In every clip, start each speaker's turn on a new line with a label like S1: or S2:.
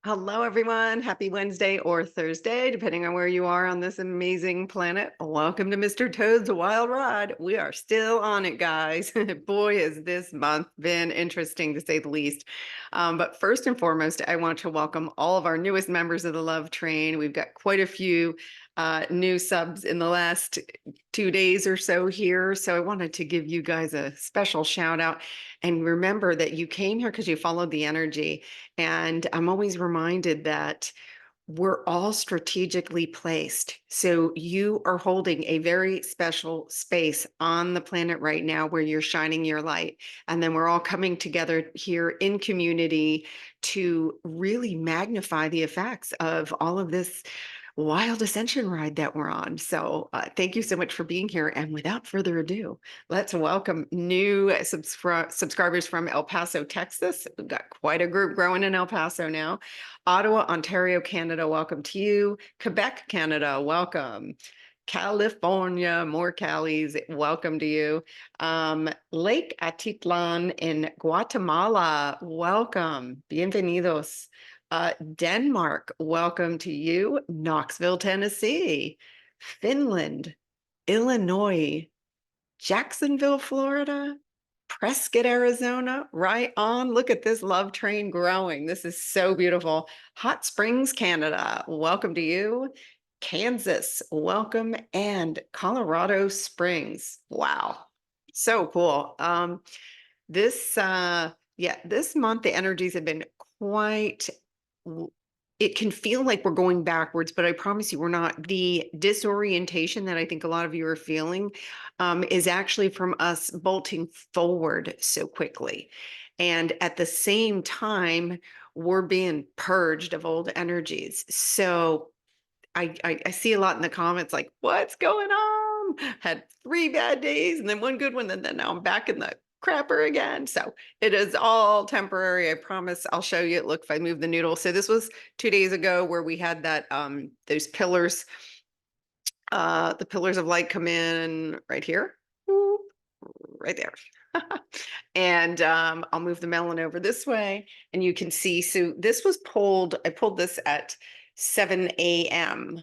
S1: Hello, everyone. Happy Wednesday or Thursday, depending on where you are on this amazing planet. Welcome to Mr. Toad's Wild Ride. We are still on it, guys. Boy, has this month been interesting to say the least. But first and foremost, I want to welcome all of our newest members of the Love Train. We've got quite a few new subs in the last 2 days or so here. So I wanted to give you guys a special shout out. And remember that you came here because you followed the energy. And I'm always reminded that we're all strategically placed. So you are holding a very special space on the planet right now where you're shining your light. And then we're all coming together here in community to really magnify the effects of all of this wild ascension ride that we're on. So thank you so much for being here. And without further ado, let's welcome new subscribers from El Paso, Texas. We've got quite a group growing in El Paso now. Ottawa, Ontario, Canada, welcome to you. Quebec, Canada, welcome. California, more Calis, welcome to you. Lake Atitlan in Guatemala, welcome. Bienvenidos. Denmark, welcome to you. Knoxville, Tennessee. Finland, Illinois, Jacksonville, Florida, Prescott, Arizona, right on. Look at this love train growing. This is so beautiful. Hot Springs, Canada, welcome to you. Kansas, welcome. And Colorado Springs. Wow. So cool. This month the energies have been quite, it can feel like we're going backwards, but I promise you we're not. The disorientation that I think a lot of you are feeling is actually from us bolting forward so quickly. And at the same time, we're being purged of old energies. So I see a lot in the comments like, what's going on? Had 3 bad days and then one good one, and then now I'm back in the crapper again. So it is all temporary. I promise I'll show you. Look, if I move the noodle. So this was 2 days ago where we had that those pillars, the pillars of light come in right here. Right there. And I'll move the melon over this way and you can see, so this was I pulled this at 7 a.m.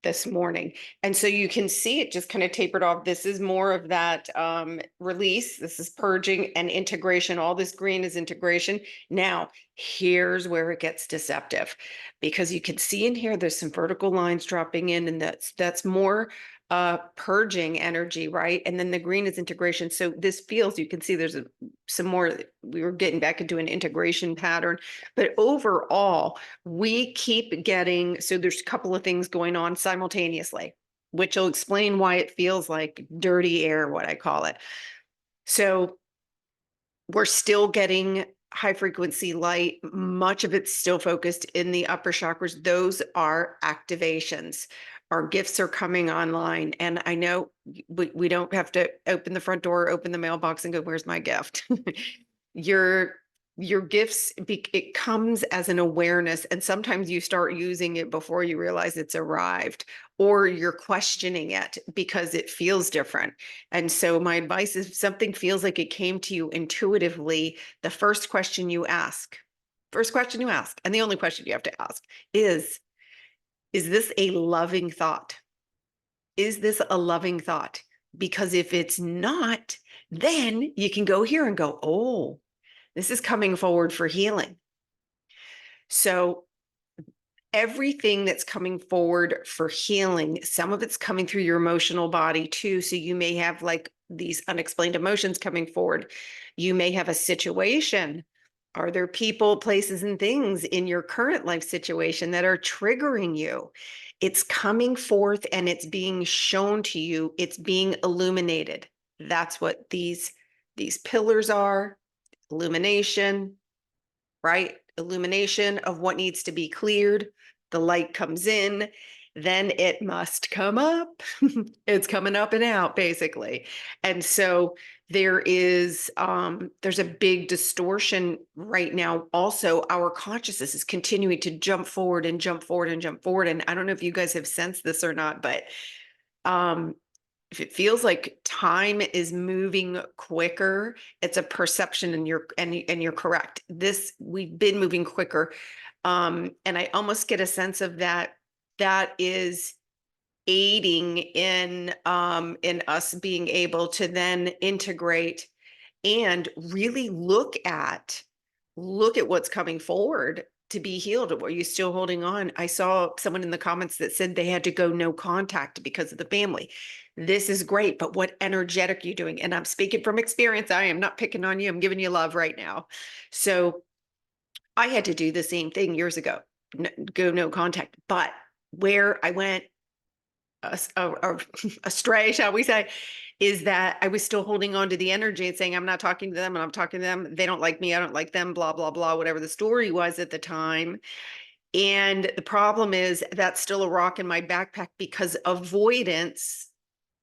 S1: This morning. And so you can see it just kind of tapered off. This is more of that release. This is purging and integration. All this green is integration. Now, here's where it gets deceptive because you can see in here, there's some vertical lines dropping in and that's more purging energy, right? And then the green is integration. So this feels, you can see there's some more, we were getting back into an integration pattern, but overall, we keep getting, so there's a couple of things going on simultaneously, which will explain why it feels like dirty air, what I call it. So we're still getting high frequency light. Much of it's still focused in the upper chakras. Those are activations. Our gifts are coming online. And I know we don't have to open the front door, open the mailbox and go, where's my gift? Your gifts, it comes as an awareness. And sometimes you start using it before you realize it's arrived, or you're questioning it because it feels different. And so my advice is if something feels like it came to you intuitively, the first question you ask, and the only question you have to ask is this a loving thought? Is this a loving thought? Because if it's not, then you can go here and go, oh, this is coming forward for healing. So everything that's coming forward for healing, some of it's coming through your emotional body too. So you may have like these unexplained emotions coming forward. You may have a situation. Are there people, places, and things in your current life situation that are triggering you? It's coming forth and it's being shown to you. It's being illuminated. That's what these pillars are. Illumination, right? Illumination of what needs to be cleared. The light comes in, then it must come up. It's coming up and out, basically. And so there's a big distortion right now. Also, our consciousness is continuing to jump forward and jump forward and jump forward. And I don't know if you guys have sensed this or not, but if it feels like time is moving quicker, it's a perception, and you're correct. We've been moving quicker. And I almost get a sense of that is aiding in us being able to then integrate and really look at what's coming forward to be healed. Are you still holding on? I saw someone in the comments that said they had to go no contact because of the family. This is great, but what energetic are you doing? And I'm speaking from experience. I am not picking on you. I'm giving you love right now. So I had to do the same thing years ago, go no contact. But where I went astray, shall we say, is that I was still holding on to the energy and saying, I'm not talking to them and I'm talking to them. They don't like me. I don't like them, blah, blah, blah, whatever the story was at the time. And the problem is that's still a rock in my backpack because avoidance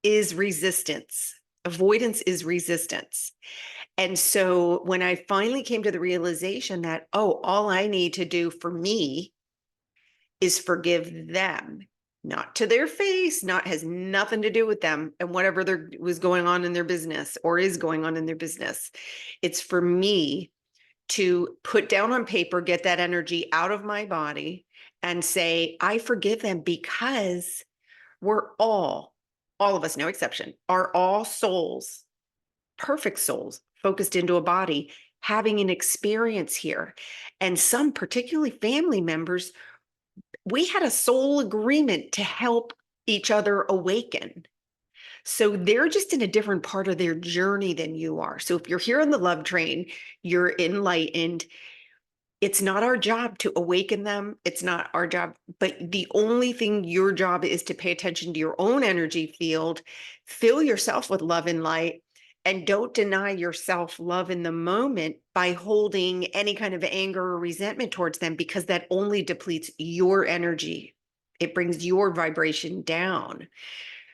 S1: is resistance. Avoidance is resistance. And so when I finally came to the realization that, oh, all I need to do for me is forgive them, not to their face, not has nothing to do with them and whatever there was going on in their business or is going on in their business. It's for me to put down on paper, get that energy out of my body and say, I forgive them because we're all of us, no exception, are all souls, perfect souls focused into a body, having an experience here. And some, particularly family members, we had a soul agreement to help each other awaken. So they're just in a different part of their journey than you are. So if you're here on the love train, you're enlightened. It's not our job to awaken them. It's not our job, but the only thing your job is to pay attention to your own energy field, fill yourself with love and light, and don't deny yourself love in the moment by holding any kind of anger or resentment towards them, because that only depletes your energy. It brings your vibration down.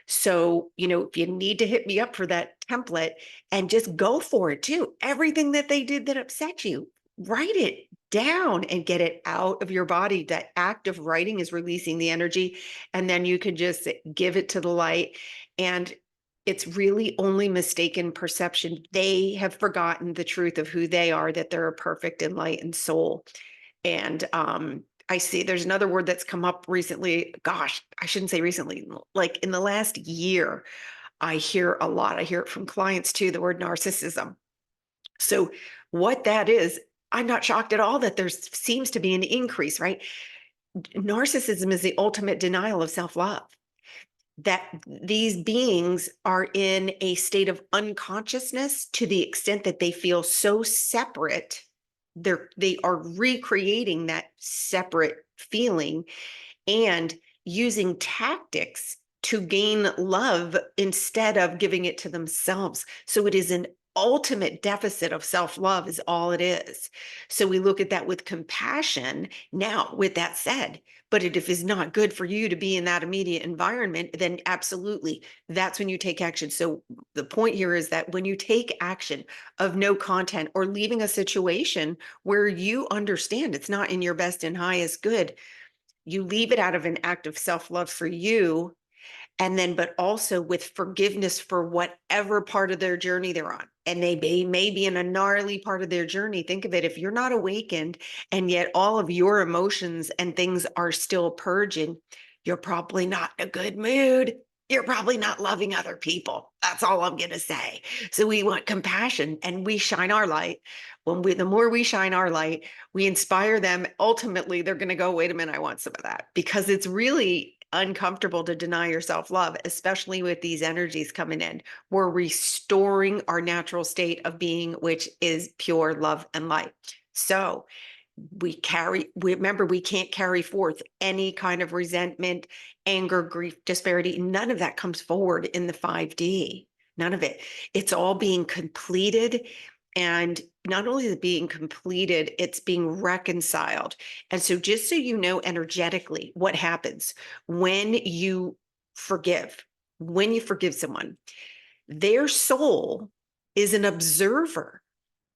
S1: So, if you need to hit me up for that template and just go for it too. Everything that they did that upset you, write it down and get it out of your body. That act of writing is releasing the energy, and then you can just give it to the light. And it's really only mistaken perception. They have forgotten the truth of who they are, that they're a perfect enlightened soul. And I see there's another word that's come up recently. Gosh, I shouldn't say recently, like in the last year, I hear a lot. I hear it from clients too, the word narcissism. So what that is, I'm not shocked at all that there seems to be an increase, right? Narcissism is the ultimate denial of self-love. That these beings are in a state of unconsciousness to the extent that they feel so separate. They are recreating that separate feeling and using tactics to gain love instead of giving it to themselves. So it is an ultimate deficit of self-love is all it is. So we look at that with compassion. Now, with that said, but if it is not good for you to be in that immediate environment, then absolutely, that's when you take action. So the point here is that when you take action of no content or leaving a situation where you understand it's not in your best and highest good, you leave it out of an act of self-love for you. And then, but also with forgiveness for whatever part of their journey they're on. And they may be in a gnarly part of their journey. Think of it, if you're not awakened and yet all of your emotions and things are still purging, you're probably not in a good mood. You're probably not loving other people. That's all I'm going to say. So we want compassion and we shine our light. The more we shine our light, we inspire them. Ultimately, they're going to go, wait a minute, I want some of that, because it's really uncomfortable to deny yourself love, especially with these energies coming in. We're restoring our natural state of being, which is pure love and light. So remember, we can't carry forth any kind of resentment, anger, grief, disparity. None of that comes forward in the 5D. None of it. It's all being completed. And not only is it being completed, it's being reconciled. And so just so you know energetically what happens when you forgive, someone, their soul is an observer.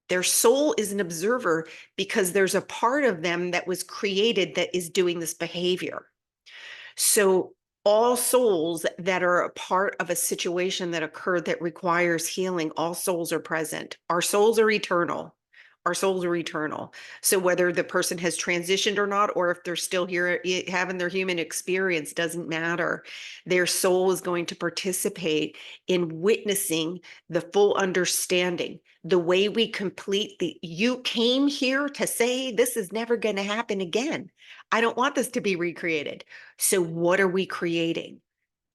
S1: Their soul is an observer because there's a part of them that was created that is doing this behavior. So all souls that are a part of a situation that occurred that requires healing, all souls are present. Our souls are eternal. Our souls are eternal. So whether the person has transitioned or not, or if they're still here having their human experience, doesn't matter. Their soul is going to participate in witnessing the full understanding. The way we complete you came here to say this is never going to happen again. I don't want this to be recreated. So what are we creating?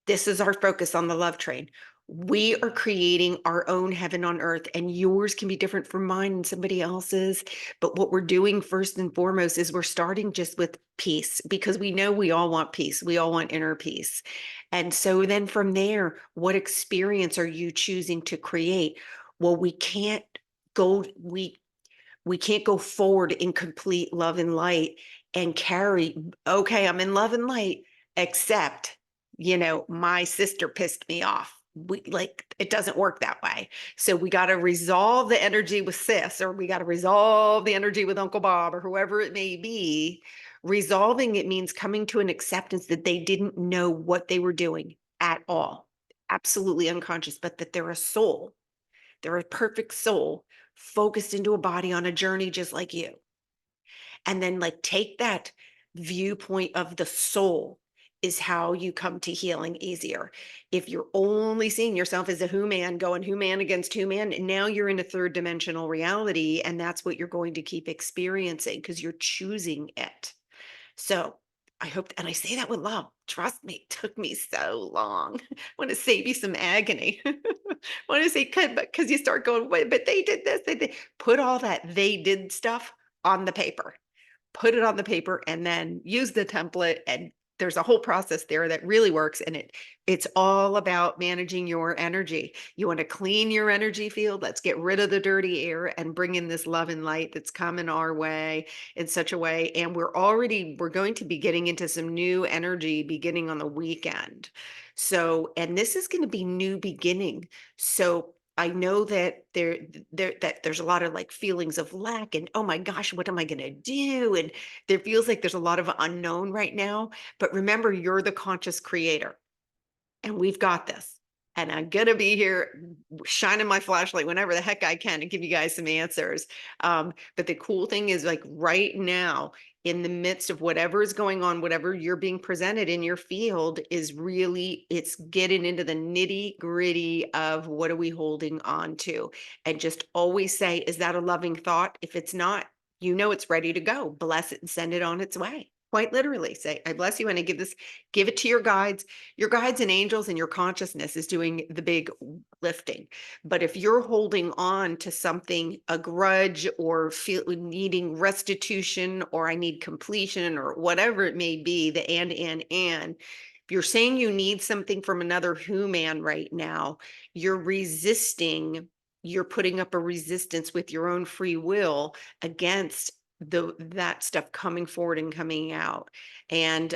S1: This is our focus on the love train. We are creating our own heaven on earth, and yours can be different from mine and somebody else's. But what we're doing first and foremost is we're starting just with peace, because we know we all want peace. We all want inner peace. And so then from there, what experience are you choosing to create? Well, go, we can't go forward in complete love and light and carry, okay, I'm in love and light, except, my sister pissed me off. It doesn't work that way. So we got to resolve the energy with sis, or we got to resolve the energy with Uncle Bob, or whoever it may be. Resolving it means coming to an acceptance that they didn't know what they were doing at all, absolutely unconscious, but that they're a soul. They're a perfect soul focused into a body on a journey just like you. And then take that viewpoint of the soul is how you come to healing easier. If you're only seeing yourself as a human going human against human, now you're in a third dimensional reality, and that's what you're going to keep experiencing because you're choosing it. So I hope, and I say that with love. Trust me, it took me so long. I want to save you some agony. I want to say, because you start going, wait, but they did this, they did. Put all that they did stuff on the paper. Put it on the paper and then use the template, and there's a whole process there that really works, and it's all about managing your energy. You want to clean your energy field. Let's get rid of the dirty air and bring in this love and light that's coming our way in such a way. And we're going to be getting into some new energy beginning on the weekend. So, and this is going to be new beginning. So I know that that there's a lot of feelings of lack and, oh my gosh, what am I going to do? And there feels like there's a lot of unknown right now. But remember, you're the conscious creator, and we've got this. And I'm going to be here shining my flashlight whenever the heck I can to give you guys some answers. But the cool thing is, right now, in the midst of whatever is going on, whatever you're being presented in your field is really, it's getting into the nitty gritty of what are we holding on to? And just always say, is that a loving thought? If it's not, it's ready to go. Bless it and send it on its way. Quite literally say, I bless you. And I give it to your guides. Your guides and angels, and your consciousness is doing the big lifting. But if you're holding on to something, a grudge, or needing restitution, or I need completion, or whatever it may be, the if you're saying you need something from another human right now, you're putting up a resistance with your own free will against that stuff coming forward and coming out. And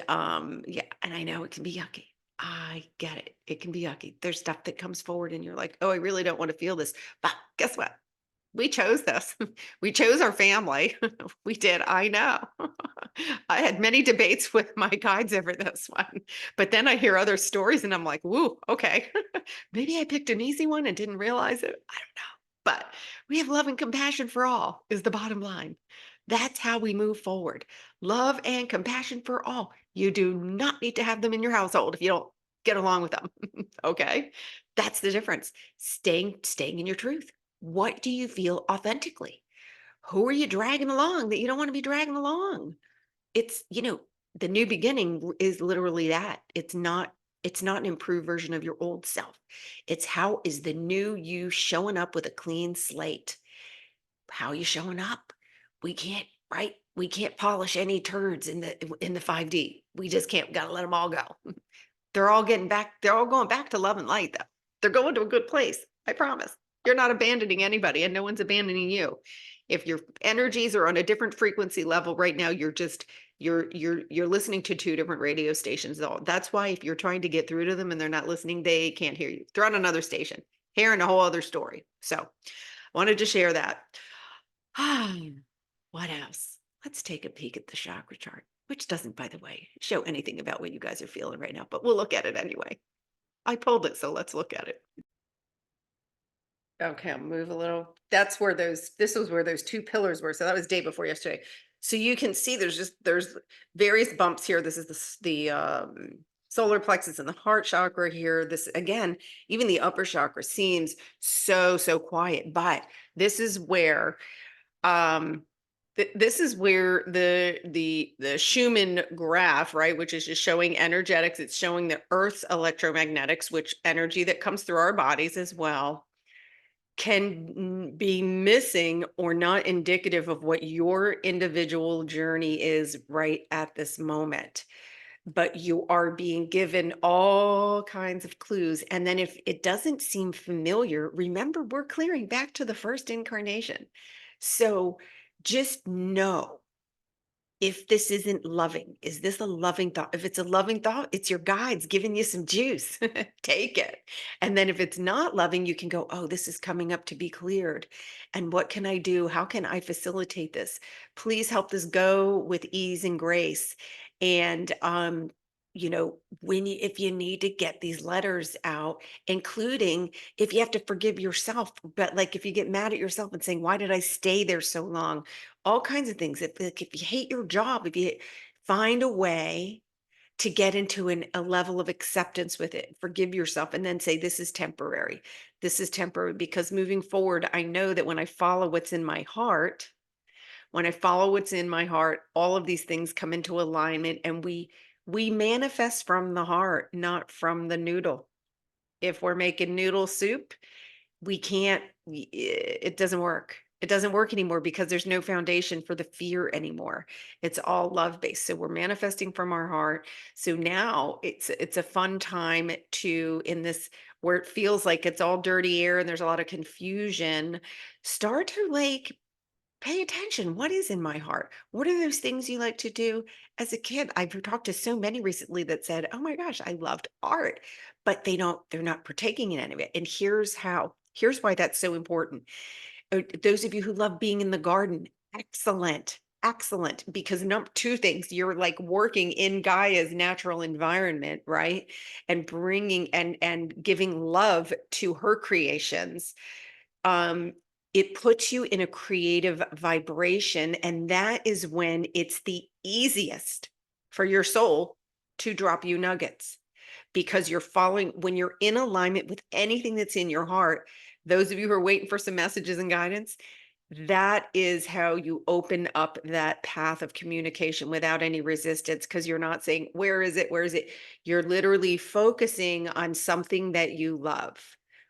S1: yeah, and I know it can be yucky. I get it. It can be yucky. There's stuff that comes forward and you're like, oh, I really don't want to feel this. But guess what? We chose this. We chose our family. We did. I know. I had many debates with my guides over this one. But then I hear other stories and I'm like, woo, okay. Maybe I picked an easy one and didn't realize it. I don't know. But we have love and compassion for all is the bottom line. That's how we move forward. Love and compassion for all. You do not need to have them in your household if you don't get along with them. Okay? That's the difference. Staying in your truth. What do you feel authentically? Who are you dragging along that you don't want to be dragging along? It's, the new beginning is literally that. It's not an improved version of your old self. It's how is the new you showing up with a clean slate? How are you showing up? We can't, right? We can't polish any turds in the 5D. We just can't, gotta let them all go. They're all going back to love and light, though. They're going to a good place. I promise. You're not abandoning anybody, and no one's abandoning you. If your energies are on a different frequency level right now, you're listening to two different radio stations, though. That's why if you're trying to get through to them and they're not listening, they can't hear you. They're on another station, hearing a whole other story. So wanted to share that. What else? Let's take a peek at the chakra chart. which doesn't, by the way, show anything about what you guys are feeling right now, but we'll look at it anyway. I pulled it, so let's look at it. Okay, I'll move a little. That's where this was where those two pillars were. So that was day before yesterday. So you can see there's various bumps here. This is the solar plexus and the heart chakra here. This again, even the upper chakra seems so quiet, but this is where um this is where the Schumann graph, right, which is just showing energetics, it's showing the Earth's electromagnetics, which energy that comes through our bodies as well, can be missing or not indicative of what your individual journey is right at this moment. But you are being given all kinds of clues. And then if it doesn't seem familiar, remember, we're clearing back to the first incarnation. So just know, if this isn't loving, is this a loving thought? If it's a loving thought, it's your guides giving you some juice. Take it. And then if it's not loving, you can go, oh, this is coming up to be cleared. And what can I do? How can I facilitate this? Please help this go with ease and grace. And when if you need to get these letters out, including if you have to forgive yourself, but like if you get mad at yourself and saying, why did I stay there so long? All kinds of things. If you hate your job, if you find a way to get into a level of acceptance with it, forgive yourself, and then say, this is temporary. This is temporary, because moving forward, I know that when I follow what's in my heart, all of these things come into alignment, and we manifest from the heart, not from the noodle. If we're making noodle soup, we can't, it doesn't work. It doesn't work anymore because there's no foundation for the fear anymore. It's all love based. So we're manifesting from our heart. So now it's a fun time to, in this where it feels like it's all dirty air and there's a lot of confusion, start to like pay attention. What is in my heart? What are those things you like to do as a kid? I've talked to so many recently that said, oh my gosh, I loved art, but they're not partaking in any of it. And here's why that's so important. Those of you who love being in the garden, excellent. Because number two things, you're like working in Gaia's natural environment, right? And bringing and giving love to her creations. um it puts you in a creative vibration, and that is when it's the easiest for your soul to drop you nuggets, because you're following, when you're in alignment with anything that's in your heart. Those of you who are waiting for some messages and guidance, that is how you open up that path of communication without any resistance, because you're not saying, where is it, you're literally focusing on something that you love.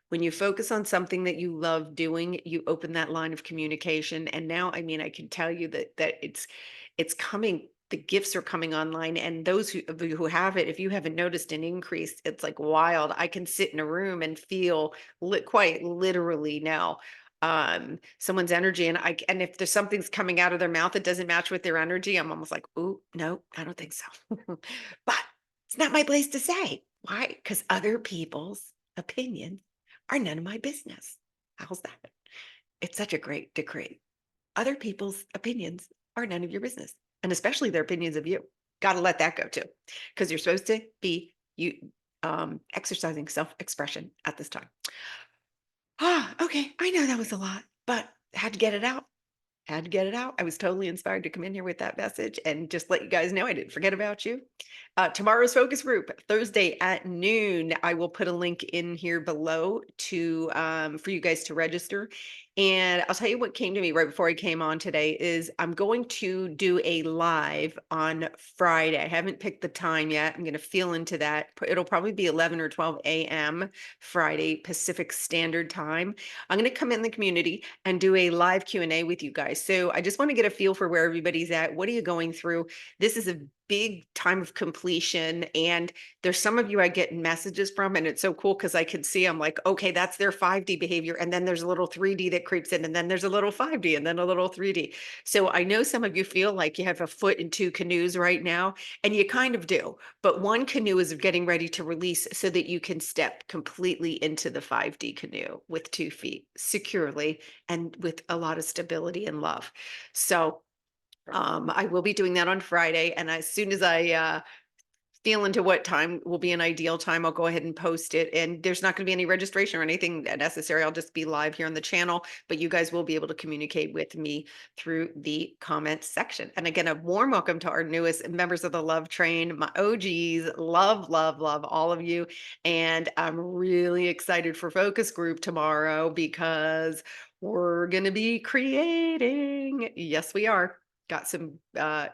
S1: When you focus on something that you love doing, you open that line of communication. And now, I mean, I can tell you that it's coming, the gifts are coming online. And those of you who have it, if you haven't noticed an increase, it's like wild. I can sit in a room and feel quite literally now someone's energy, and if there's something's coming out of their mouth that doesn't match with their energy, I'm almost like, oh no, I don't think so. But it's not my place to say. Why? Because other people's opinions are none of my business. How's that? It's such a great decree. Other people's opinions are none of your business, and especially their opinions of you. Got to let that go too, because you're supposed to be exercising self-expression at this time. Ah, okay. I know that was a lot, but had to get it out. Had to get it out. I was totally inspired to come in here with that message and just let you guys know I didn't forget about you. Tomorrow's focus group, Thursday at noon. I will put a link in here below to for you guys to register. And I'll tell you what came to me right before I came on today is I'm going to do a live on Friday. I haven't picked the time yet. I'm going to feel into that. It'll probably be 11 or 12 a.m. Friday Pacific Standard Time. I'm going to come in the community and do a live Q&A with you guys. So I just want to get a feel for where everybody's at. What are you going through? This is a big time of completion, and there's some of you I get messages from, and it's so cool because I can see, I'm like, okay, that's their 5D behavior, and then there's a little 3D that creeps in, and then there's a little 5D, and then a little 3D. So I know some of you feel like you have a foot in two canoes right now, and you kind of do, but one canoe is getting ready to release so that you can step completely into the 5D canoe with 2 feet securely and with a lot of stability and love. So I will be doing that on Friday, and as soon as I feel into what time will be an ideal time, I'll go ahead and post it. And there's not going to be any registration or anything necessary. I'll just be live here on the channel, but you guys will be able to communicate with me through the comment section. And again, a warm welcome to our newest members of the Love Train, my OGs. Love, love, love all of you. And I'm really excited for focus group tomorrow because we're going to be creating. Yes, we are. Got some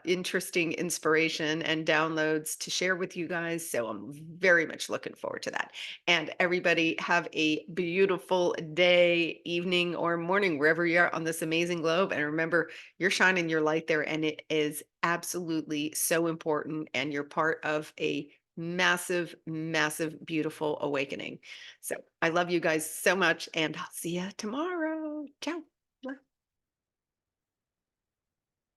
S1: interesting inspiration and downloads to share with you guys. So I'm very much looking forward to that. And everybody have a beautiful day, evening, or morning, wherever you are on this amazing globe. And remember, you're shining your light there, and it is absolutely so important. And you're part of a massive, massive, beautiful awakening. So I love you guys so much, and I'll see you tomorrow. Ciao.